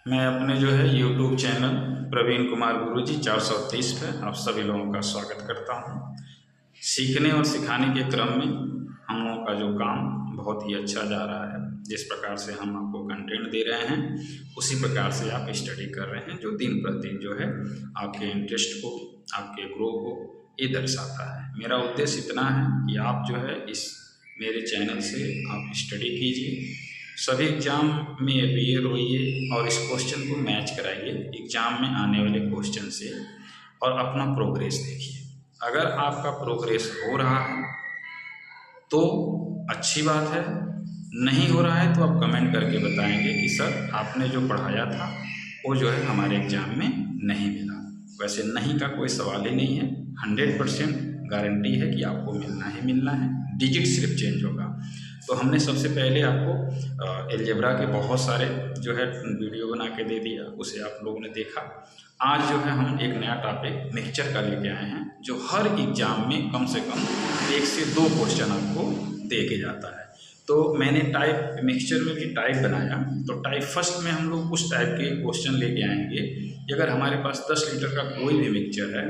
मैं अपने जो है यूट्यूब चैनल प्रवीण कुमार गुरुजी 430 पे आप सभी लोगों का स्वागत करता हूँ। सीखने और सिखाने के क्रम में हम लोगों का जो काम बहुत ही अच्छा जा रहा है। जिस प्रकार से हम आपको कंटेंट दे रहे हैं उसी प्रकार से आप स्टडी कर रहे हैं, जो दिन प्रतिदिन जो है आपके इंटरेस्ट को, आपके ग्रो को ये दर्शाता है। मेरा उद्देश्य इतना है कि आप जो है इस मेरे चैनल से आप स्टडी कीजिए, सभी एग्जाम में अपियर होइए और इस क्वेश्चन को मैच कराइए एग्जाम में आने वाले क्वेश्चन से और अपना प्रोग्रेस देखिए। अगर आपका प्रोग्रेस हो रहा है तो अच्छी बात है, नहीं हो रहा है तो आप कमेंट करके बताएंगे कि सर आपने जो पढ़ाया था वो जो है हमारे एग्जाम में नहीं मिला। वैसे नहीं का कोई सवाल ही नहीं है, 100% गारंटी है कि आपको मिलना ही मिलना है, डिजिट सिर्फ चेंज होगा। तो हमने सबसे पहले आपको एलजेब्रा के बहुत सारे जो है वीडियो बना के दे दिया, उसे आप लोगों ने देखा। आज जो है हम एक नया टॉपिक मिक्सचर का लेके आए हैं, जो हर एग्जाम में कम से कम 1 से 2 क्वेश्चन आपको दे के जाता है। तो मैंने टाइप मिक्सचर में भी टाइप बनाया, तो टाइप फर्स्ट में हम लोग उस टाइप के क्वेश्चन लेके आएंगे कि अगर हमारे पास 10 लीटर का कोई भी मिक्सचर है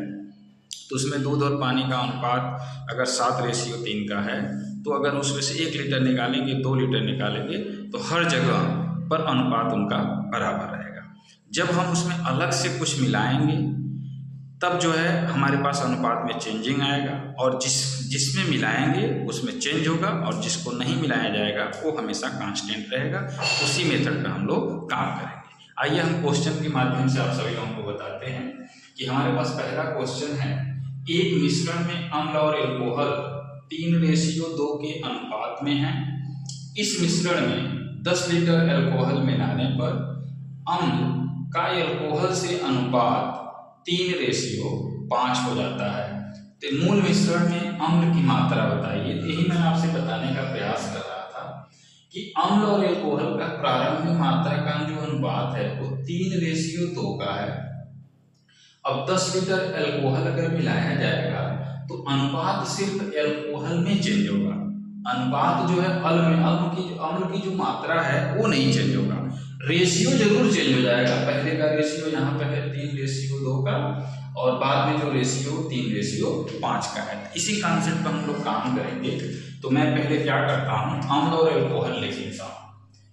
तो उसमें दूध और पानी का अनुपात अगर 7:3 का है, तो अगर उसमें से 1 लीटर निकालेंगे, 2 लीटर निकालेंगे, तो हर जगह पर अनुपात उनका बराबर रहेगा। जब हम उसमें अलग से कुछ मिलाएंगे तब जो है हमारे पास अनुपात में चेंजिंग आएगा, और जिसमें मिलाएंगे उसमें चेंज होगा, और जिसको नहीं मिलाया जाएगा वो हमेशा कांस्टेंट रहेगा। उसी मेथड पर हम लोग काम करेंगे। आइए हम क्वेश्चन के माध्यम से आप सभी लोगों को बताते हैं कि हमारे पास पहला क्वेश्चन है, एक मिश्रण में अम्ल और एल्कोहल 3:2 के अनुपात में है। इस मिश्रण में 10 लीटर एल्कोहल मिलाने पर अम्ल का एल्कोहल से अनुपात 3:5 हो जाता है। तो मूल मिश्रण में अम्ल की मात्रा बताइए। यही मैं आपसे बताने का प्रयास कर रहा था कि अम्ल और एल्कोहल का प्रारंभिक मात्रा का जो अनुपात है वो 3:2 का है। अब 10 लीटर एल्कोहल अगर मिलाया जाएगा तो अनुपात सिर्फ एल्कोहल में चेंज होगा, अनुपात जो है अम्ल की जो मात्रा है वो नहीं चेंज होगा। रेशियो जरूर चेंज हो जाएगा। पहले का रेशियो यहाँ पे है 3:2 का, और बाद में जो रेशियो 3:5 का है। इसी कॉन्सेप्ट पर हम लोग काम करेंगे। तो मैं पहले क्या करता हूँ, अम्ल और एल्कोहल लिख लेता हूँ।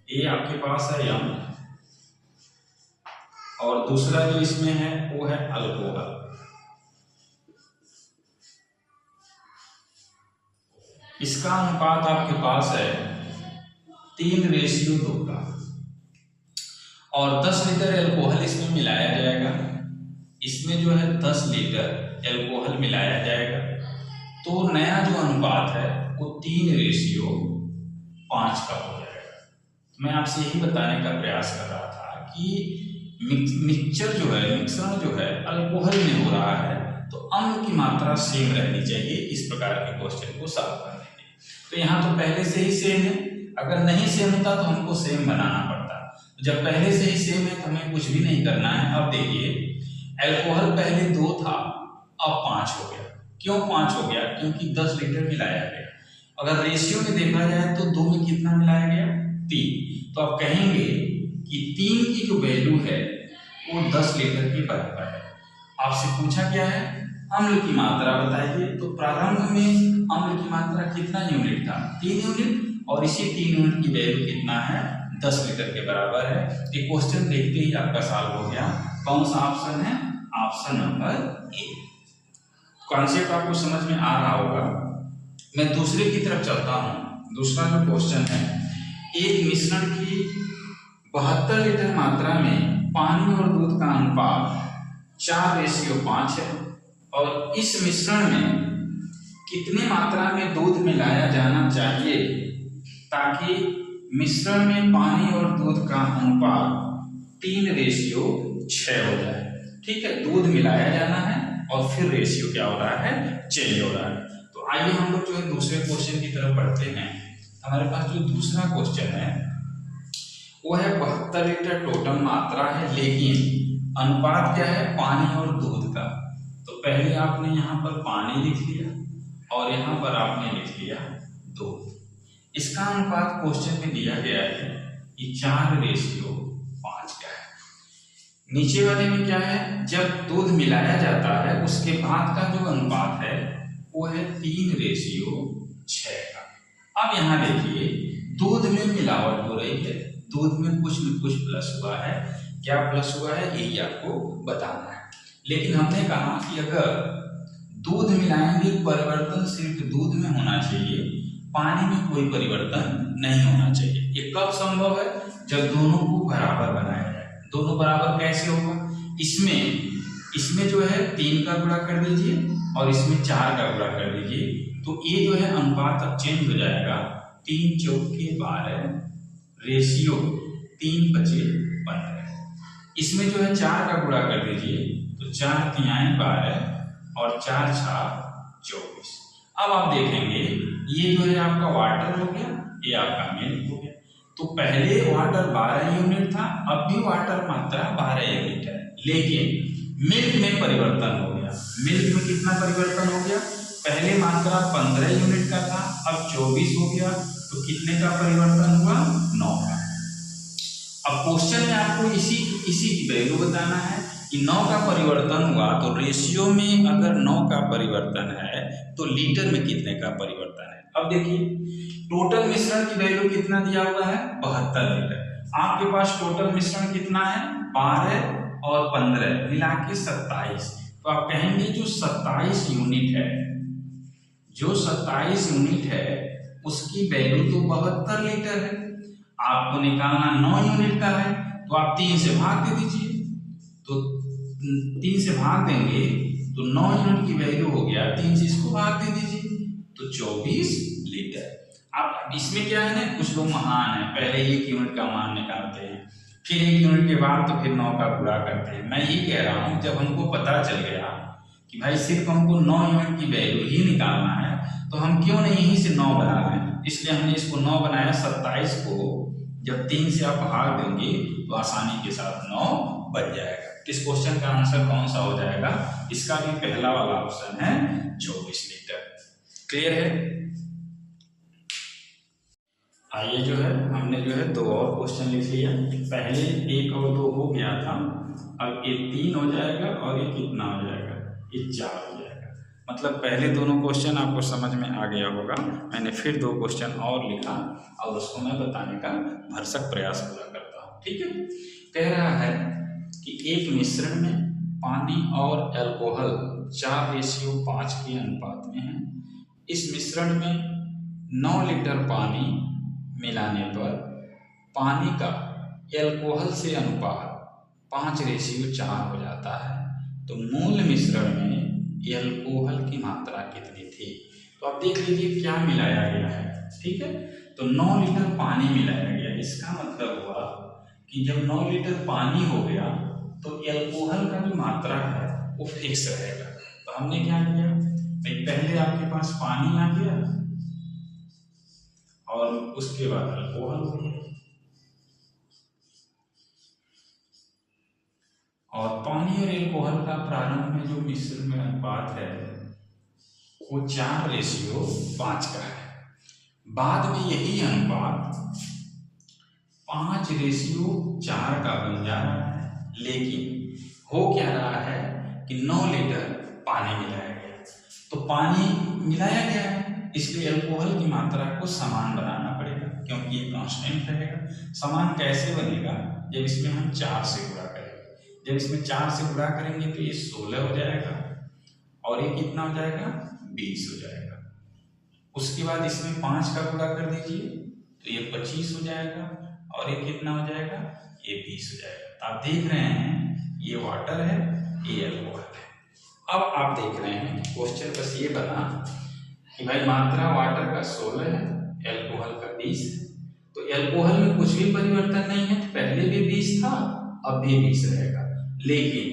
ये आपके पास है अम्ल, और दूसरा जो इसमें है वो है अल्कोहल। इसका अनुपात आपके पास है 3:2 का, और 10 लीटर एल्कोहल इसमें मिलाया जाएगा। इसमें जो है 10 लीटर एल्कोहल मिलाया जाएगा, तो नया जो अनुपात है वो 3:5 का हो जाएगा। मैं आपसे यही बताने का प्रयास कर रहा था कि मिक्सचर जो है, मिश्रण जो है अल्कोहल में हो रहा है, तो अम्ल की मात्रा सेम रहनी चाहिए। इस प्रकार के क्वेश्चन को सॉल्व करने के तो यहाँ तो पहले से ही सेम है, अगर नहीं सेम होता तो हमको सेम बनाना पड़ता। जब पहले से ही सेम है तो हमें कुछ भी नहीं करना है। अब देखिए, एल्कोहल पहले 2 था, अब 5 हो गया। क्यों 5 हो गया? क्योंकि 10 लीटर मिलाया गया। अगर रेशियो में देखा जाए तो 2 में कितना मिलाया गया? 3। तो आप कहेंगे कि 3 की जो वैल्यू है वो 10 लीटर के बराबर है। आपसे पूछा क्या है? अम्ल की मात्रा बताइए। तो प्रारंभ में अम्ल की मात्रा कितना यूनिट था? 3 यूनिट, और इसी 3 यूनिट की वैल्यू कितना है? 10 लीटर के बराबर है। ये क्वेश्चन देखते ही आपका सॉल्व हो गया। कौन सा ऑप्शन है? Option number A. कॉन्सेप्ट आपको समझ में आ रहा होगा। मैं दूसरे की तरफ चलता हूँ। दूसरा जो क्वेश्चन है, एक मिश्रण की 72 लीटर मात्रा में पानी और दूध का अनुपात 4:5 है, और इस मिश्रण में कितनी मात्रा में दूध मिलाया जाना चाहिए ताकि मिश्रण में पानी और दूध का अनुपात 3:6 हो जाए। ठीक है, दूध मिलाया जाना है और फिर रेशियो क्या हो रहा है? चेंज हो रहा है। तो आइए हम लोग जो है दूसरे क्वेश्चन की तरफ बढ़ते हैं। हमारे पास जो दूसरा क्वेश्चन है वो है 72 लीटर टोटल मात्रा है, लेकिन अनुपात क्या है? पानी और दूध का। तो पहले आपने यहाँ पर पानी लिख लिया और यहाँ पर आपने लिख लिया दूध। इसका अनुपात क्वेश्चन में दिया गया है कि 4:5 का है। नीचे वाले में क्या है, जब दूध मिलाया जाता है उसके बाद का जो अनुपात है वो है 3:6 का। अब यहाँ देखिए दूध में मिलावट हो रही है, दूध में कुछ न कुछ प्लस हुआ है, क्या प्लस हुआ है यही आपको बताना है। लेकिन हमने कहा कि अगर दूध मिलाएंगे परिवर्तन सिर्फ दूध में होना चाहिए, पानी में कोई परिवर्तन नहीं होना चाहिए। ये कब संभव है, जब दोनों को बराबर बनाया जाए। दोनों बराबर कैसे होगा, इसमें जो है 3 का गुणा कर दीजिए और इसमें 4 का गुणा कर दीजिए, तो ये जो है अनुपात अब चेंज हो जाएगा। 3 चौके 12 रेशियो 3 बचे 15। इसमें जो है 4 का गुणा कर दीजिए तो 4 तिहाई 12 और 4 छाक 24। अब आप देखेंगे ये जो है आपका वाटर हो गया, ये आपका मिल्क हो गया। तो पहले वाटर 12 यूनिट था, अब भी वाटर मात्रा 12 यूनिट है, लेकिन मिल्क में परिवर्तन हो गया। मिल्क में कितना परिवर्तन हो गया, पहले मात्रा 15 यूनिट का था, अब 24 हो गया, तो कितने का परिवर्तन हुआ, 9 का। अब क्वेश्चन में आपको इसी की वैल्यू बताना है कि 9 का परिवर्तन हुआ, तो रेशियो में अगर 9 का परिवर्तन है तो लीटर में कितने का परिवर्तन है। अब देखिए टोटल मिश्रण की वैल्यू कितना दिया हुआ है, 72 लीटर। आपके पास टोटल मिश्रण कितना है, 12 और 15 मिला के 27। तो आप कहेंगे जो 27 यूनिट है, जो 27 यूनिट है उसकी वैल्यू तो 72 लीटर है। आपको निकालना 9 यूनिट का है, तो आप 3 से भाग दे दीजिए। तो 3 से भाग देंगे तो 9 यूनिट की वैल्यू हो गया, 3 से इसको भाग दे दीजिए तो 24 लीटर। अब इसमें क्या है ना, कुछ लोग महान है, पहले 1 यूनिट का मान निकालते हैं, फिर 1 यूनिट के बाद तो फिर 9 का गुणा करते हैं। मैं ये कह रहा हूँ जब हमको पता चल गया कि भाई सिर्फ हमको 9 यूनिट की वैल्यू ही निकालना है, तो हम क्यों नहीं यहीं से 9 बना लें। इसलिए हमने इसको 9 बनाया। 27 को जब 3 से आप भाग देंगे तो आसानी के साथ 9 बन जाएगा। इस क्वेश्चन का आंसर कौन सा हो जाएगा, इसका भी पहला वाला ऑप्शन है 24 लीटर। क्लियर है। आइए जो है हमने जो है 2 और क्वेश्चन लिख लिया। पहले 1 और 2 हो गया था, अब ये 3 हो जाएगा और ये कितना हो जाएगा, ये 4 हो जाएगा। मतलब पहले दोनों क्वेश्चन आपको समझ में आ गया होगा। मैंने फिर 2 क्वेश्चन और लिखा और उसको मैं बताने का भरसक प्रयास पूरा करता हूँ। ठीक है। कह रहा है कि एक मिश्रण में पानी और अल्कोहल 4:5 के अनुपात में है। इस मिश्रण में 9 लीटर पानी मिलाने पर पानी का अल्कोहल से अनुपात 5:4 हो जाता है। तो मूल मिश्रण में अल्कोहल की मात्रा कितनी थी। तो आप देख लीजिए क्या मिलाया गया है। ठीक है। तो 9 लीटर पानी मिलाया गया, इसका मतलब हुआ कि जब 9 लीटर पानी हो गया तो अल्कोहल का जो मात्रा है वो फिक्स रहेगा। तो हमने क्या किया, भाई पहले आपके पास पानी आ गया और उसके बाद अल्कोहल हो गया, और पानी और अल्कोहल का प्रारंभ में जो मिश्रण में अनुपात है वो 4:5 का है। बाद में यही अनुपात 5:4 का बन जा रहा है। लेकिन हो क्या रहा है कि 9 लीटर पानी मिलाया गया, तो पानी मिलाया गया है, इसलिए अल्कोहल की मात्रा को समान बनाना पड़ेगा, क्योंकि ये कांस्टेंट रहेगा। समान कैसे बनेगा, जब इसमें हम 4 से गुणा करेंगे। जब इसमें 4 से गुणा करेंगे तो ये 16 हो जाएगा और ये कितना हो जाएगा, 20 हो जाएगा। उसके बाद इसमें 5 का गुणा कर दीजिए तो ये 25 हो जाएगा और ये कितना हो जाएगा, ये 20 हो जाएगा। तो आप देख रहे हैं ये वाटर है, ये अल्कोहल है। अब आप देख रहे हैं क्वेश्चन बस ये बना कि भाई मात्रा वाटर का 16 है, अल्कोहल का 20 है। तो अल्कोहल में कुछ भी परिवर्तन नहीं है, पहले भी 20 था, अब भी 20 रहेगा। लेकिन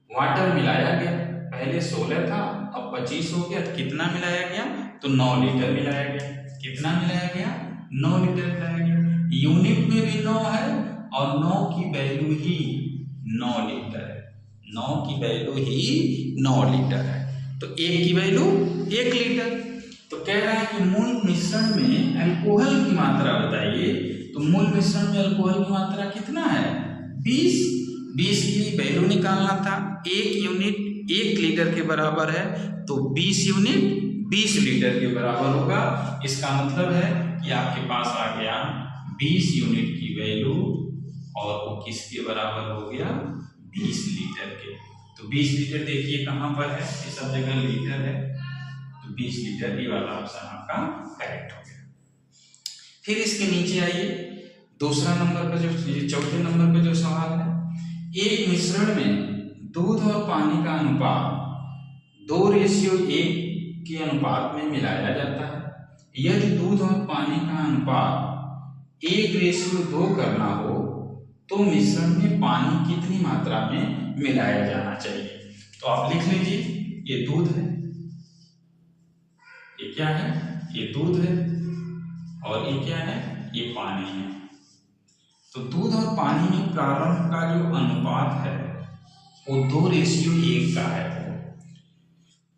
वाटर मिलाया गया, पहले 16 था, अब 25 हो गया, तो कितना मिलाया गया, तो 9 लीटर मिलाया गया। कितना मिलाया गया, 9 लीटर मिलाया गया। यूनिट में भी 9 है और 9 की वैल्यू ही 9 लीटर है। 9 की वैल्यू ही 9 लीटर है, तो 1 की वैल्यू 1 लीटर। तो कह रहा है कि मूल मिश्रण में अल्कोहल की मात्रा बताइए। तो मूल मिश्रण में अल्कोहल की मात्रा कितना है, 20। 20 की वैल्यू निकालना था। 1 यूनिट 1 लीटर के बराबर है, तो 20 यूनिट 20 लीटर के बराबर होगा। इसका मतलब है कि आपके पास आ गया 20 यूनिट की वैल्यू, और वो किसके बराबर हो गया? 20 लीटर के। तो 20 लीटर देखिए कहाँ पर है, ये सब जगह लीटर है, तो 20 लीटर ही वाला ऑप्शन आपका करेक्ट हो गया। फिर इसके नीचे आइए, दूसरा नंबर पर जो चौथे नंबर पर जो सवाल है, एक मिश्रण में दूध और पानी का अनुपात 2:1 के अनुपात में मिलाया जाता है। यदि दूध और पानी का अनुपात 1:2 करना हो तो मिश्रण में पानी कितनी मात्रा में मिलाया जाना चाहिए? तो आप लिख लीजिए, ये दूध है, ये क्या है? ये दूध है, और ये क्या है? ये पानी है। तो दूध और पानी में प्रारंभ का जो अनुपात है वो 2:1 का है।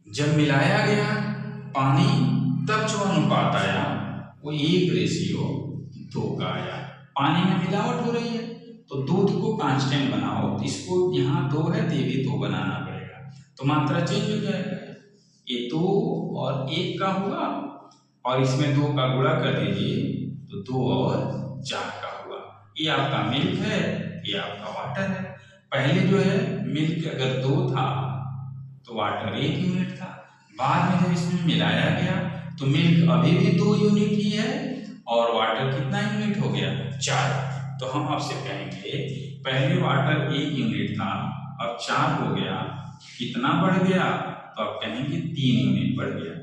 जब मिलाया गया पानी, तब जो अनुपात आया वो 1:2 का आया। पानी में मिलावट हो रही है, तो दूध को कांस्टेंट बनाओ, तो इसको यहाँ 2 है तो ये भी 2 बनाना पड़ेगा, तो मात्रा चेंज हो जाएगा। ये 2 और 1 का हुआ, और इसमें 2 का गुणा कर दीजिए तो 2 और 4 का हुआ। ये आपका मिल्क है, ये आपका वाटर है। पहले जो है मिल्क अगर 2 था तो वाटर 1 यूनिट था। बाद में जब इसमें मिलाया गया तो मिल्क अभी भी 2 यूनिट ही है, और वाटर कितना यूनिट हो गया? 4। तो हम आपसे कहेंगे पहले वाटर 1 यूनिट था, अब 4 हो गया, कितना बढ़ गया? तो आप कहेंगे 3 यूनिट बढ़ गया।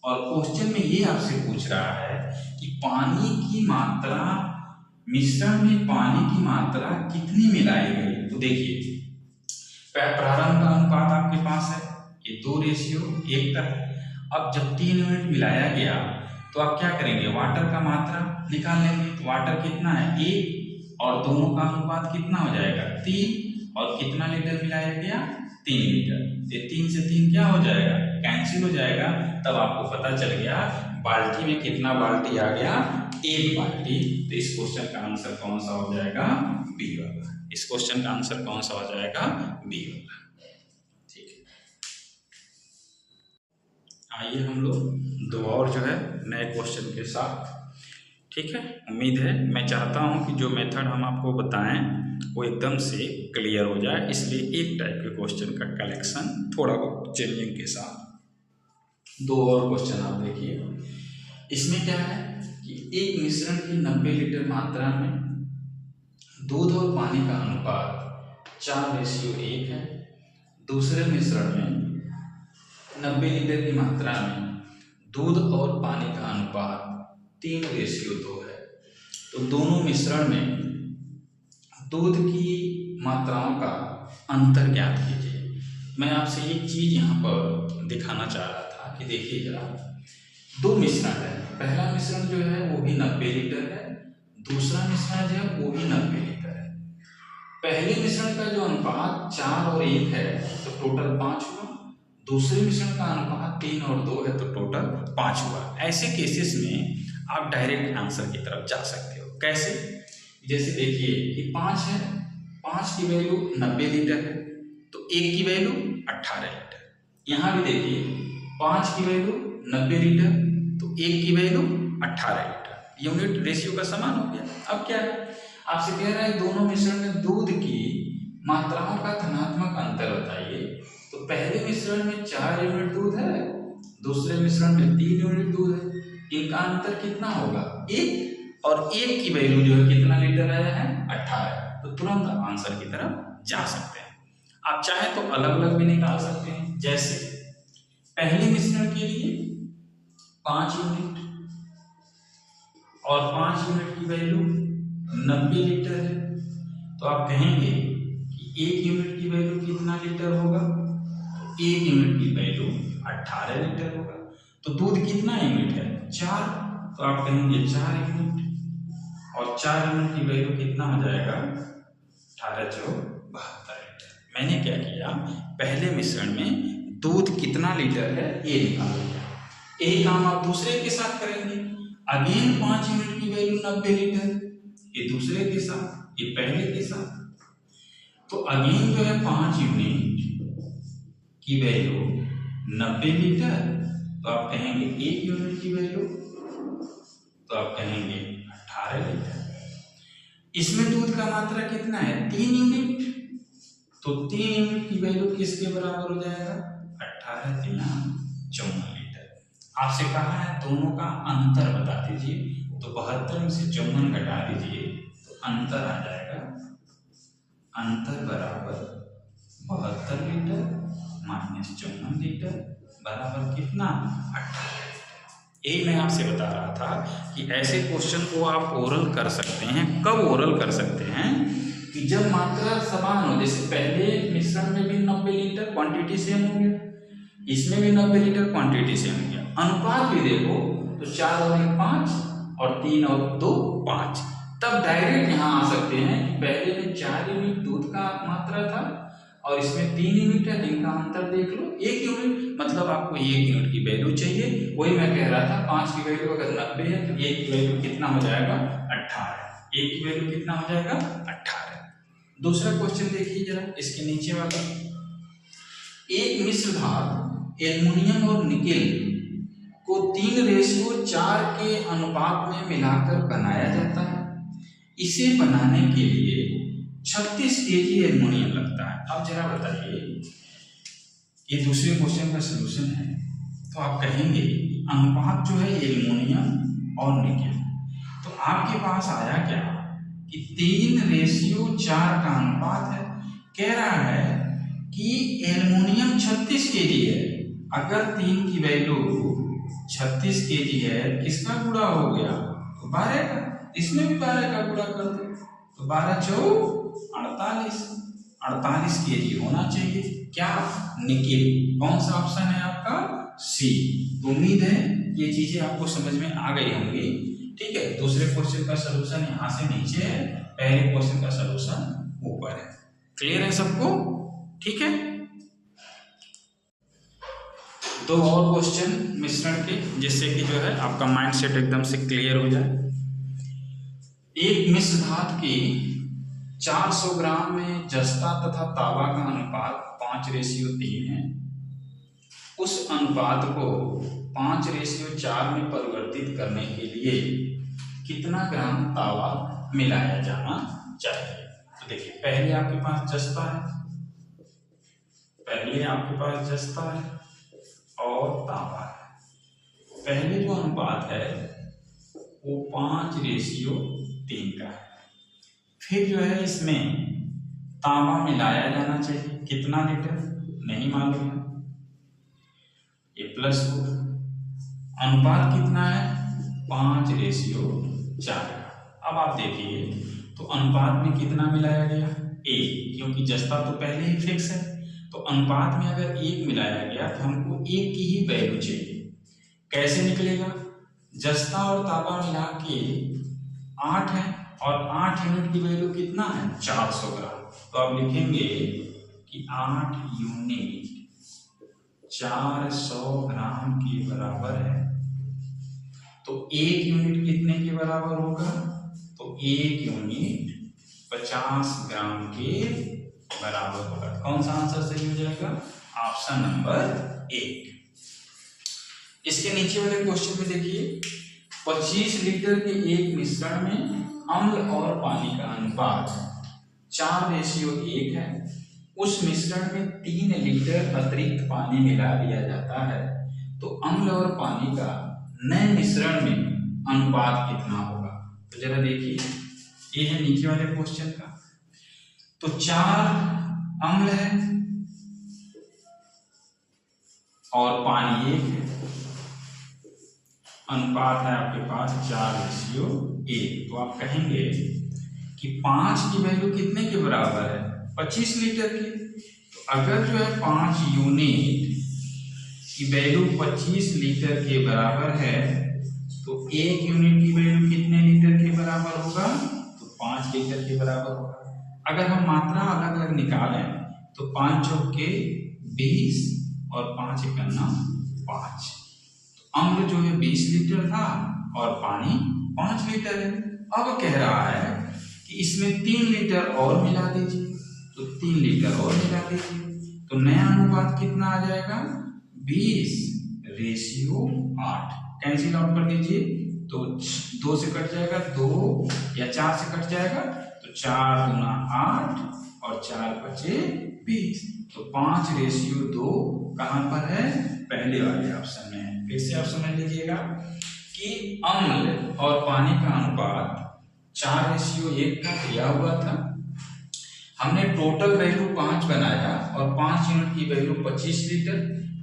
और क्वेश्चन में ये आपसे पूछ रहा है कि पानी की मात्रा, मिश्रण में पानी की मात्रा कितनी मिलाई गई? तो देखिए प्रारंभ का अनुपात आपके पास है, ये 2:1 का है। अब जब 3 यूनिट मिलाया गया तो आप क्या करेंगे? वाटर का मात्रा निकाल लेंगे। तो वाटर कितना है? 1, और दोनों का अनुपात कितना हो जाएगा? 3, और कितना लीटर मिलाया गया? 3 लीटर। तो 3 से 3 क्या हो जाएगा? कैंसिल हो जाएगा। तब आपको पता चल गया बाल्टी में कितना बाल्टी आ गया? 1 बाल्टी। तो इस क्वेश्चन का आंसर कौन सा हो जाएगा? बी वाला। इस क्वेश्चन का आंसर कौन सा हो जाएगा? बी वाला। ठीक है, आइए हम लोग 2 और जो है नए क्वेश्चन के साथ। ठीक है, उम्मीद है, मैं चाहता हूं कि जो मेथड हम आपको बताएं वो एकदम से क्लियर हो जाए, इसलिए एक टाइप के क्वेश्चन का कलेक्शन थोड़ा बहुत चेंजिंग के साथ 2 और क्वेश्चन आप देखिए। इसमें क्या है कि एक मिश्रण की 90 लीटर मात्रा में दूध और पानी का अनुपात 4:1 है। दूसरे मिश्रण में 90 लीटर की मात्रा में दूध और पानी का अनुपात 3:2 है। तो दोनों मिश्रण में दूध की मात्राओं का अंतर ज्ञात कीजिए। मैं आपसे एक चीज यहाँ पर दिखाना चाह रहा था कि देखिए जरा, 2 मिश्रण है। पहला मिश्रण जो है वो भी 90 लीटर है, दूसरा मिश्रण जो है वो भी 90 लीटर है। पहले मिश्रण का जो अनुपात 4 और 1 है तो टोटल 5 हुआ। दूसरे मिश्रण का अनुपात 3 और 2 है तो टोटल 5 हुआ। ऐसे केसेस में आप डायरेक्ट आंसर की तरफ जा सकते हो। कैसे? जैसे देखिए कि 5 है, 5 की वैल्यू 90 लीटर है, तो 1 की वैल्यू 18 लीटर। यहाँ भी देखिए 5 की वैल्यू 90 लीटर, तो 1 की वैल्यू 18 लीटर। यूनिट रेशियो का समान हो गया। अब क्या है, आपसे कह रहा है दोनों मिश्रण में दूध की मात्राओं का धनात्मक अंतर बताइए। तो पहले मिश्रण में 4 यूनिट दूध है, दूसरे मिश्रण में 3 यूनिट दूध है। इनका अंतर कितना होगा? 1, और 1 की वैल्यू जो है कितना लीटर आया है? 18। तो तुरंत आप आंसर की तरफ जा सकते हैं। आप चाहे तो अलग अलग भी निकाल सकते हैं। जैसे पहले मिश्रण के लिए 5 यूनिट और 5 यूनिट की वैल्यू 90 लीटर है, तो आप कहेंगे कि 1 यूनिट की वैल्यू कितना लीटर होगा? तो 1 यूनिट की वैल्यू 18 लीटर होगा। तो दूध कितना यूनिट है? 4, तो आप कहेंगे 4 यूनिट, और 4 यूनिट की वैल्यू कितना हो जाएगा? 18 × 72 लीटर। मैंने क्या किया, पहले मिश्रण में दूध कितना लीटर है ये निकाल लिया। यही काम आप दूसरे के साथ करेंगे। अगेन 5 यूनिट की वैल्यू 90 लीटर, ये दूसरे के साथ, ये पहले के साथ। तो अगेन जो है 5 यूनिट की वैल्यू 90 लीटर, तो आप कहेंगे 1 यूनिट की वैल्यू, तो आप कहेंगे 18 लीटर। इसमें दूध का मात्रा कितना है 3 यूनिट, तो 3 यूनिट की वैल्यू किसके बराबर हो जाएगा 18 3 54 लीटर। आपसे कहा है दोनों का अंतर बता दीजिए, तो 72 में से 54 घटा दीजिए तो अंतर आ जाएगा, अंतर बराबर 72 लीटर माइनस 54 लीटर बराबर कितना 18 लीटर। यही मैं आपसे बता रहा था कि ऐसे क्वेश्चन को आप ओरल कर सकते हैं। कब ओरल कर सकते हैं कि जब मात्रा समान हो, जैसे पहले मिश्रण में भी 90 लीटर क्वांटिटी सेम हो गया, इसमें भी 90 लीटर क्वांटिटी सेम हो गया, अनुपात भी देखो तो 4 और 1 5 और 3 और 2 5, तब डायरेक्ट यहाँ आ सकते हैं कि पहले में 4 यूनिट दूध का मात्रा था और इसमें 3 यूनिट है, इनका अंतर देख लो 1 यूनिट, मतलब आपको 1 यूनिट की वैल्यू चाहिए। वही मैं कह रहा था 5 की वैल्यू अगर 90 है तो 1 की वैल्यू कितना हो जाएगा 18, 1 की वैल्यू कितना हो जाएगा 18। दूसरा क्वेश्चन देखिए जरा, इसके नीचे वाला, एक मिश्र धातु एल्युमिनियम और निकेल को 3:4 के अनुपात में मिलाकर बनाया जाता है। इसे बनाने के लिए 36 केजी एल्युमिनियम लगता है। अब जरा बताइए, ये दूसरे क्वेश्चन का सलूशन है, तो आप कहेंगे अनुपात जो है एल्युमिनियम और निकेल, तो आपके पास आया क्या कि 3:4 का अनुपात है। कह रहा है कि एल्युमिनियम 36 केजी है, अगर 3 की वैल्यू 36 केजी है, किसका गुणा हो गया तो 12 का, इसमें भी 12 का गुणा कर दो तो 12 4 48 केजी होना चाहिए। क्या निकेल, कौन सा ऑप्शन है आपका सी। तो उम्मीद है ये चीजें आपको समझ में आ गई होंगी। ठीक है, दूसरे क्वेश्चन का सलूशन यहाँ से नीचे है, पहले क्वेश्चन का सलूशन ऊपर है। क्लियर है सबको, ठीक है। दो और क्वेश्चन मिश्रण के, जिससे कि जो है आपका माइंडसेट एकदम से क्लियर हो जाए। एक मिश्र धातु की 400 ग्राम में जस्ता तथा तांबा का अनुपात 5:3 है। उस अनुपात को 5:4 में परिवर्तित करने के लिए कितना ग्राम तांबा मिलाया जाना चाहिए। तो देखिए, पहले आपके पास जस्ता है, और तांबा है। पहले जो अनुपात है वो 5:3 का है। फिर जो है इसमें तांबा मिलाया जाना चाहिए, कितना लीटर नहीं मालूम है, ये प्लस हो, अनुपात कितना है 5:4 का। अब आप देखिए तो अनुपात में कितना मिलाया गया 1, क्योंकि जस्ता तो पहले ही फिक्स है, तो अनुपात में अगर 1 मिलाया गया तो हमको 1 की ही वैल्यू चाहिए। कैसे निकलेगा, जस्ता और तांबा मिला के 8 है, और 8 यूनिट की वैल्यू कितना है 400 ग्राम, तो आप लिखेंगे कि 8 यूनिट 400 ग्राम के बराबर है। तो 1 यूनिट कितने के बराबर होगा, तो 1 यूनिट 50 ग्राम के बराबर होगा। कौन सा आंसर सही हो जाएगा, ऑप्शन नंबर 1। इसके नीचे वाले क्वेश्चन में देखिए, 25 लीटर के एक मिश्रण में अम्ल और पानी का अनुपात 4:1 है। उस मिश्रण में 3 लीटर अतिरिक्त पानी मिला दिया जाता है, तो अम्ल और पानी का नए मिश्रण में अनुपात कितना होगा। तो जरा देखिए, ये है नीचे वाले क्वेश्चन का, तो 4 अम्ल है और पानी 1 है, अनुपात है आपके पास 4:1। तो आप कहेंगे कि 5 की वैल्यू कितने के बराबर है 25 लीटर की। तो अगर जो है 5 यूनिट की वैल्यू 25 लीटर के बराबर है, तो 1 यूनिट की वैल्यू कितने लीटर के बराबर होगा, तो 5 लीटर के बराबर होगा। अगर हम मात्रा अलग अलग निकालें तो 5 चौके 20 और 5 एकन्ना 5। तो अम्ल जो है 20 लीटर था और पानी 5 लीटर है। अब कह रहा है कि इसमें 3 लीटर और मिला दीजिए, तो 3 लीटर और मिला दीजिए। तो नया अनुपात कितना आ जाएगा? 20:8। कैंसिल आउट कर दीजिए तो 2 से कट जाएगा 2 या 4 से कट जाएगा तो 4 दूना 8 और 4 बचे 20। तो 5:2 कहाँ पर है? पहले वाले ऑप्शन में है। फिर से आप समझ लीजिएगा कि अम्ल और पानी का अनुपात 4:1 का दिया हुआ था। हमने टोटल वैल्यू 5 बनाया और 5 यूनिट की वैल्यू 25 लीटर,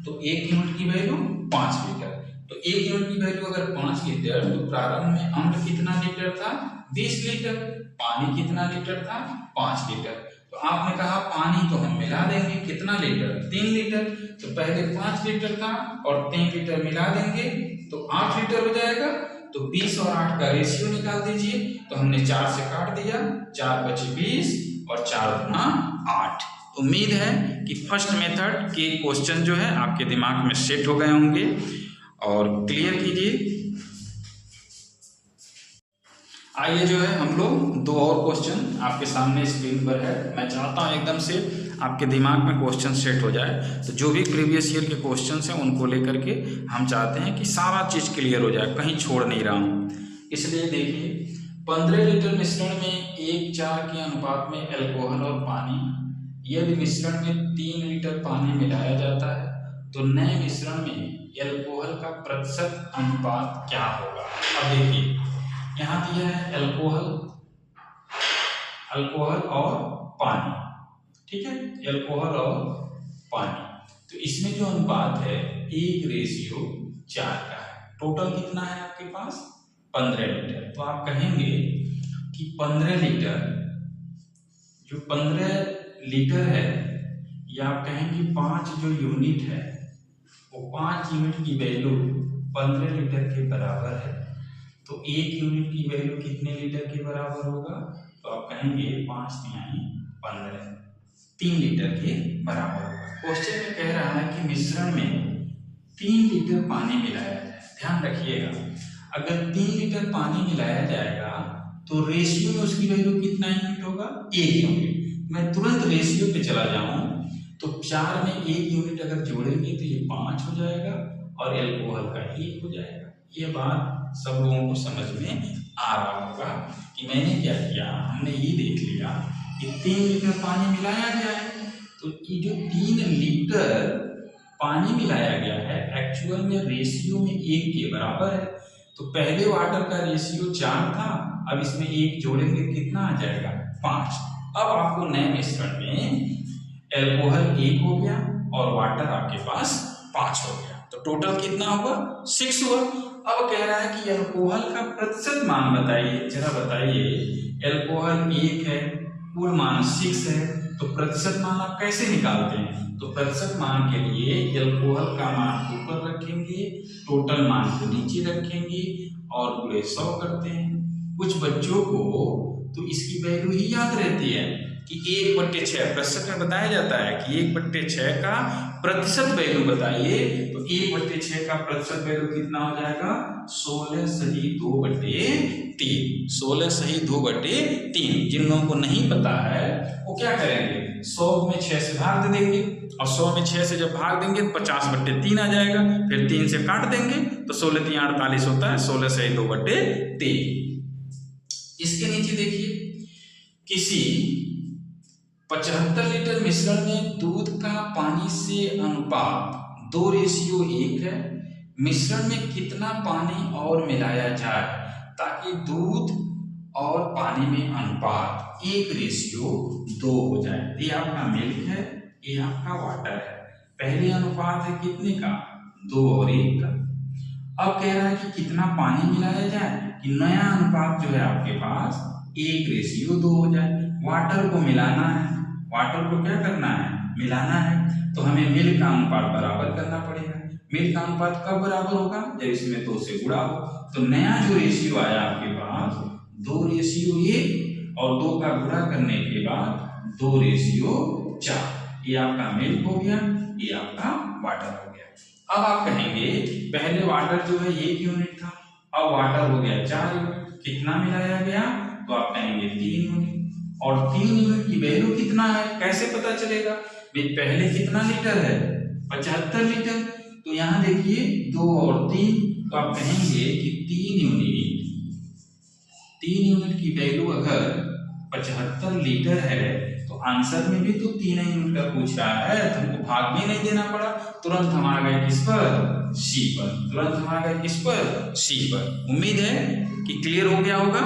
तो 1 यूनिट की वैल्यू 5 लीटर। तो 1 यूनिट की वैल्यू अगर 5 लीटर तो प्रारंभ में अम्ल कितना लीटर था? 20 लीटर। पानी कितना लीटर था? 5 लीटर। तो आपने कहा पानी तो हम मिला देंगे, कितना लीटर? 3 लीटर। तो पहले 5 लीटर था और 3 लीटर मिला देंगे तो 8 लीटर हो जाएगा। तो 20 और 8 का रेशियो निकाल दीजिए। तो हमने 4 से काट दिया, 4 बचे 20 और 4 दूना 8। उम्मीद है कि फर्स्ट मेथड के क्वेश्चन जो है आपके दिमाग में सेट हो गए होंगे और क्लियर कीजिए। आइए जो है हम लोग 2 और क्वेश्चन आपके सामने स्क्रीन पर है। मैं चाहता हूँ एकदम से आपके दिमाग में क्वेश्चन सेट हो जाए। तो जो भी प्रीवियस ईयर के क्वेश्चंस हैं उनको लेकर के हम चाहते हैं कि सारा चीज़ क्लियर हो जाए, कहीं छोड़ नहीं रहा हूँ। इसलिए देखिए 15 लीटर मिश्रण में 1:4 के अनुपात में अल्कोहल और पानी, यदि मिश्रण में 3 लीटर पानी मिलाया जाता है तो नए मिश्रण में अल्कोहल का प्रतिशत अनुपात क्या होगा? अब देखिए यहाँ दिया है अल्कोहल और पानी, ठीक है, अल्कोहल और पानी। तो इसमें जो अनुपात है 1:4 का है। टोटल कितना है आपके पास? 15 लीटर। तो आप कहेंगे कि 15 लीटर, जो 15 लीटर है, या आप कहेंगे 5 जो यूनिट है वो 5 यूनिट की वैल्यू 15 लीटर के बराबर है। तो 1 यूनिट की वैल्यू कितने लीटर के बराबर होगा? तो आप कहेंगे 5 × 15, 3 लीटर के बराबर होगा। क्वेश्चन में कह रहा है कि मिश्रण में 3 लीटर पानी मिलाया जाए। ध्यान रखिएगा, अगर 3 लीटर पानी मिलाया जाएगा तो रेशियो में उसकी वैल्यू कितना यूनिट होगा? 1 यूनिट। मैं तुरंत रेशियो पे चला जाऊं तो 4 में 1 यूनिट अगर जोड़ेंगे तो ये 5 हो जाएगा और अल्कोहल का 1 हो जाएगा। ये बात सब लोगों को समझ में आ रहा होगा कि मैंने क्या किया। हमने ये देख लिया कि 3 लीटर पानी मिलाया गया है, तो ये जो 3 लीटर पानी मिलाया गया है एक्चुअल में रेशियो में 1 के बराबर है। तो पहले वाटर का रेशियो 4 था, अब इसमें 1 जोड़ेंगे कितना आ जाएगा? 5। अब आपको नए मिश्रण में अल्कोहल 1 हो गया और वाटर आपके पास 5 हो गया। तो टोटल कितना हुआ? 6 हुआ। अब कह रहा है कि अल्कोहल का प्रतिशत मान बताइए, जरा बताइए। अल्कोहल 1 है, कुल मान 6 है, तो प्रतिशत मान आप कैसे निकालते हैं? तो प्रतिशत मान के लिए अल्कोहल का मान ऊपर रखेंगे, टोटल मान को नीचे रखेंगे और पूरे 100 करते हैं। कुछ बच्चों को तो इसकी वैल्यू ही याद रहती है कि 1/6 प्रतिशत में बताया जाता है कि 1/6 का प्रतिशत वैल्यू बताइए। तो 1/6 का प्रतिशत वैल्यू कितना हो जाएगा? 16 सही 2/3। 16 सही 2/3। जिन लोगों को नहीं पता है वो क्या करेंगे? 100 में 6 से भाग दे देंगे और 100 में 6 से जब भाग देंगे तो 50/3 आ जाएगा। फिर 3 से काट देंगे तो 16 × 3 = 48 होता है। 16 सही 2/3। इसके नीचे देखिए, किसी 75 लीटर मिश्रण में दूध का पानी से अनुपात 2:1 है। मिश्रण में कितना पानी और मिलाया जाए ताकि दूध और पानी में अनुपात 1:2 हो जाए? ये आपका मिल्क है, ये आपका वाटर है। पहले अनुपात है कितने का? 2 और 1 का। अब कह रहा है कि कितना पानी मिलाया जाए कि नया अनुपात जो है आपके पास 1:2 हो जाए। वाटर को मिलाना है, वाटर को क्या करना है? मिलाना है। तो हमें मिल्क का अनुपात बराबर करना पड़ेगा। मिल्क का अनुपात कब बराबर होगा? जब इसमें 2 से गुणा हो। तो नया जो रेशियो आया आपके पास 2:1 और 2 का गुणा करने के बाद 2:4। ये आपका मिल्क हो गया, ये आपका वाटर हो गया। अब आप कहेंगे पहले वाटर जो है 1 यूनिट था, अब वाटर हो गया 4 यूनिट। कितना मिलाया गया? तो आप कहेंगे 3 यूनिट। और 3 यूनिट की वैल्यू कितना है, कैसे पता चलेगा भाई? पहले कितना लीटर है, 75 लीटर। तो यहाँ देखिए 2 और 3, तो आप कहेंगे कि 3 यूनिट की वैल्यू अगर 75 लीटर है तो आंसर में भी तो 3 यूनिट का पूछ रहा है, तो हमको भाग भी नहीं देना पड़ा, तुरंत हम आ गए किस पर, सी पर। तुरंत हम आ गए किस पर, सी पर। उम्मीद है कि क्लियर हो गया होगा।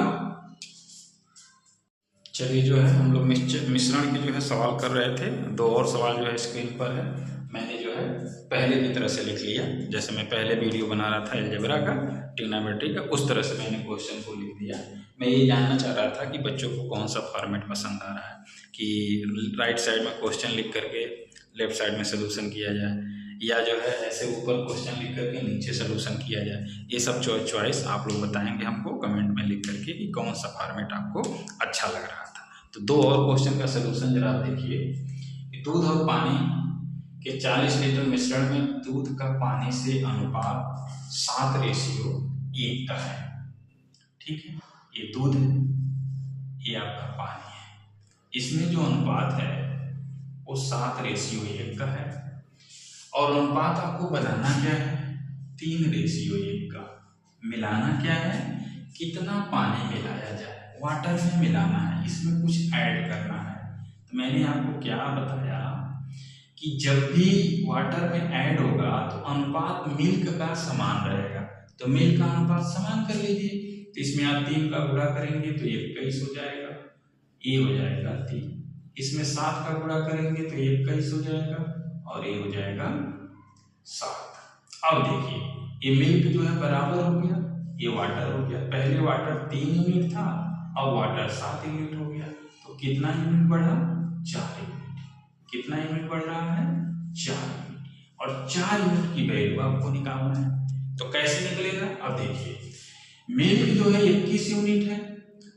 चलिए जो है हम लोग मिश्रण के जो है सवाल कर रहे थे, 2 और सवाल जो है स्क्रीन पर है। मैंने जो है पहले की तरह से लिख लिया, जैसे मैं पहले वीडियो बना रहा था अलजेब्रा का, ट्रिग्नोमेट्री का, उस तरह से मैंने क्वेश्चन को लिख दिया। मैं ये जानना चाह रहा था कि बच्चों को कौन सा फॉर्मेट पसंद आ रहा है, कि राइट साइड में क्वेश्चन लिख करके लेफ्ट साइड में सोल्यूशन किया जाए, या जो है ऐसे ऊपर क्वेश्चन लिख करके नीचे सोल्यूशन किया जाए। ये सब चॉइस आप लोग बताएंगे हमको कमेंट में लिख करके कि कौन सा फॉर्मेट आपको अच्छा लग रहा था। तो 2 और क्वेश्चन का सोल्यूशन जरा आप देखिए कि दूध और पानी के 40 लीटर मिश्रण में दूध का पानी से अनुपात 7:1 का है। ठीक है, ये दूध है, ये आपका पानी है। इसमें जो अनुपात है वो 7:1 का है, और अनुपात आपको बनाना क्या है, 3:1 का। मिलाना क्या है, कितना पानी मिलाया जाए, वाटर में मिलाना है, इसमें कुछ ऐड करना है। तो मैंने आपको क्या बताया कि जब भी वाटर में ऐड होगा तो अनुपात मिल्क का समान रहेगा। तो मिल्क का अनुपात समान कर लीजिए। तो इसमें आप 3 का गुणा करेंगे तो 21 हो जाएगा, ये हो जाएगा 3। इसमें 7 का गुणा करेंगे तो 21 हो जाएगा, और ये हो जाएगा 7। अब देखिए ये मिल्क जो है बराबर हो गया, ये वाटर हो गया। पहले वाटर 3 यूनिट था, अब वाटर 7 यूनिट हो गया। तो कितना यूनिट बढ़ा, 4 यूनिट। कितना यूनिट बढ़ रहा है, 4 यूनिट। और 4 यूनिट की वैल्यू आपको निकालना है। तो कैसे निकलेगा, अब देखिए मिल्क जो है 21 यूनिट है,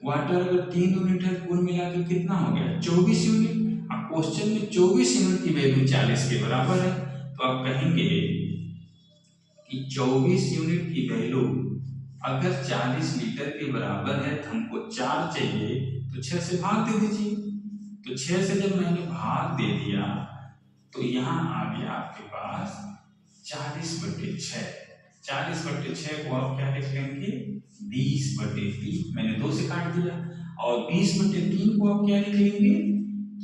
वाटर अगर 3 यूनिट है, कुल मिलाकर कितना हो गया, 24 यूनिट। अब क्वेश्चन में 24 यूनिट की वैल्यू 40 के बराबर है, तो आप कहेंगे कि 24 यूनिट की वैल्यू अगर 40 लीटर के बराबर है तो हमको 4 चाहिए, तो 6 से भाग दे दीजिए। तो 6 से जब मैंने भाग दे दिया तो यहाँ आ गया आपके पास 40/6। 40/6 को आप क्या लिख लेंगे, 20/3। मैंने 2 से काट दिया। और 20/3 को आप क्या लिख लेंगे,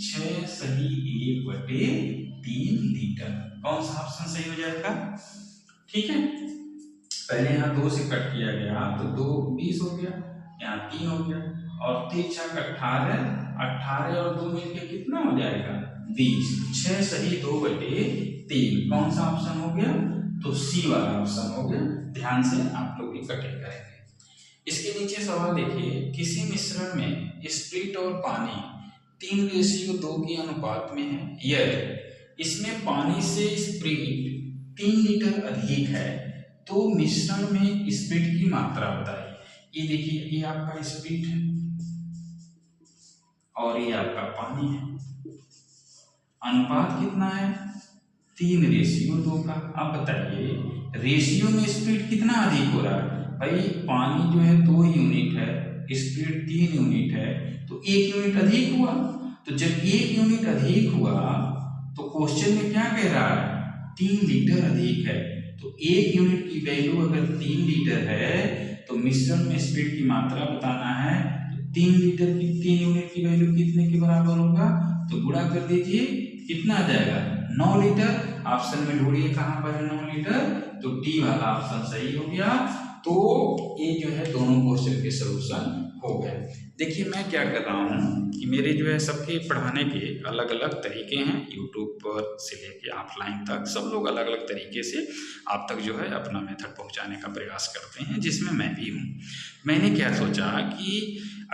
6 सही 1/3 लीटर। कौन सा ऑप्शन सही हो जाएगा, ठीक है। पहले यहाँ 2 से कट किया गया तो 2 20 हो गया, यहाँ 3 हो गया, और 3 6 18, 18 और 2 मिलके कितना हो जाएगा, 20। 6 सही 2/3। कौन सा ऑप्शन हो गया, तो सी वाला ऑप्शन हो गया। ध्यान से आप लोग भी कटिंग करेंगे। इसके नीचे सवाल देखिए, किसी मिश्रण में स्प्रिट और पानी 3:2 के अनुपात में है, यदि इसमें पानी से स्प्रिट 3 लीटर अधिक है तो मिश्रण में स्प्रिट की मात्रा बताइए। ये देखिए, ये आपका स्प्रिट है और ये आपका पानी है। अनुपात कितना है, 3:2 का। अब बताइए रेशियो में स्प्रिट कितना अधिक हो रहा है, भाई पानी जो है 2 यूनिट है, स्प्रिट 3 यूनिट है, तो 1 यूनिट अधिक हुआ। तो जब 1 यूनिट अधिक हुआ तो क्वेश्चन में क्या कह रहा है, 3 लीटर अधिक है। तो 1 यूनिट की वैल्यू अगर 3 लीटर है तो मिश्रण में स्प्रिट की मात्रा बताना है। तो 3 लीटर की 3 यूनिट की वैल्यू कितने के बराबर होगा, तो गुणा कर दीजिए, कितना आ जाएगा, 9 लीटर। ऑप्शन में ढूंढिए कहां पर है 9 लीटर, तो डी वाला ऑप्शन सही हो गया। तो ये जो है दोनों क्वेश्चन के सॉल्यूशन हो गए। देखिए मैं क्या कर रहा हूँ कि मेरे जो है सबके पढ़ाने के अलग अलग तरीके हैं, यूट्यूब पर से लेके ऑफलाइन तक सब लोग अलग अलग तरीके से आप तक जो है अपना मेथड पहुँचाने का प्रयास करते हैं, जिसमें मैं भी हूँ। मैंने क्या सोचा कि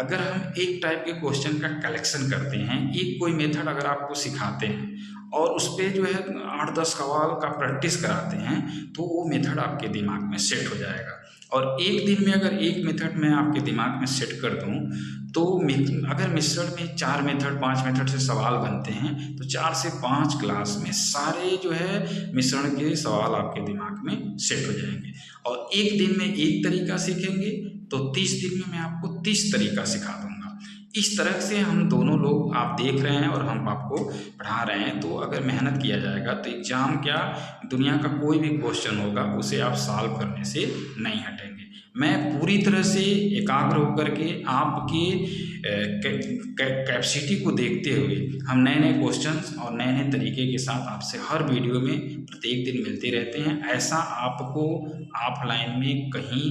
अगर हम एक टाइप के क्वेश्चन का कलेक्शन करते हैं, एक कोई मेथड अगर आपको सिखाते हैं और उस पर जो है 8-10 सवाल का प्रैक्टिस कराते हैं, तो वो मेथड आपके दिमाग में सेट हो जाएगा। और एक दिन में अगर एक मेथड मैं आपके दिमाग में सेट कर दूं, तो अगर मिश्रण में 4 मेथड 5 मेथड से सवाल बनते हैं तो 4 से 5 क्लास में सारे जो है मिश्रण के सवाल आपके दिमाग में सेट हो जाएंगे। और एक दिन में एक तरीका सीखेंगे तो 30 दिन में मैं आपको 30 तरीका सिखा दूंगा। इस तरह से हम दोनों लोग, आप देख रहे हैं और हम आपको पढ़ा रहे हैं, तो अगर मेहनत किया जाएगा तो एग्ज़ाम क्या, दुनिया का कोई भी क्वेश्चन होगा उसे आप सॉल्व करने से नहीं हटेंगे। मैं पूरी तरह से एकाग्र होकर के आपकी कैपेसिटी को देखते हुए हम नए नए क्वेश्चंस और नए नए तरीके के साथ आपसे हर वीडियो में प्रत्येक दिन मिलते रहते हैं। ऐसा आपको ऑफलाइन में कहीं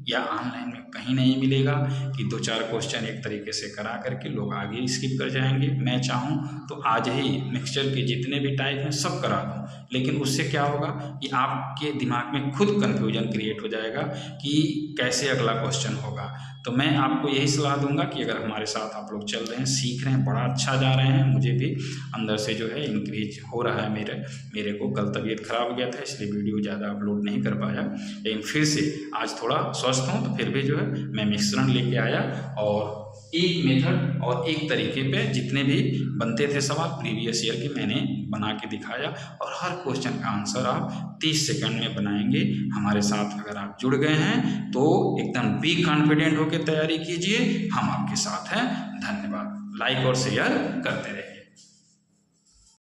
या ऑनलाइन में कहीं नहीं मिलेगा कि 2-4 क्वेश्चन एक तरीके से करा करके लोग आगे स्किप कर जाएंगे। मैं चाहूँ तो आज ही मिक्सचर के जितने भी टाइप हैं सब करा दूँ, लेकिन उससे क्या होगा कि आपके दिमाग में खुद कन्फ्यूजन क्रिएट हो जाएगा कि कैसे अगला क्वेश्चन होगा। तो मैं आपको यही सलाह दूंगा कि अगर हमारे साथ आप लोग चल रहे हैं, सीख रहे हैं, बड़ा अच्छा जा रहे हैं, मुझे भी अंदर से जो है इंक्रीज हो रहा है। मेरे को कल तबीयत खराब हो गया था इसलिए वीडियो ज़्यादा अपलोड नहीं कर पाया, लेकिन फिर से आज थोड़ा स्वस्थ हूँ तो फिर भी जो है मैं मिश्रण लेके आया और एक मेथड और एक तरीके पे जितने भी बनते थे सवाल प्रीवियस ईयर के मैंने बना के दिखाया, और हर क्वेश्चन का आंसर आप 30 सेकंड में बनाएंगे। हमारे साथ अगर आप जुड़ गए हैं तो एकदम बी कॉन्फिडेंट होकर तैयारी कीजिए, हम आपके साथ हैं। धन्यवाद। लाइक और शेयर करते रहिए।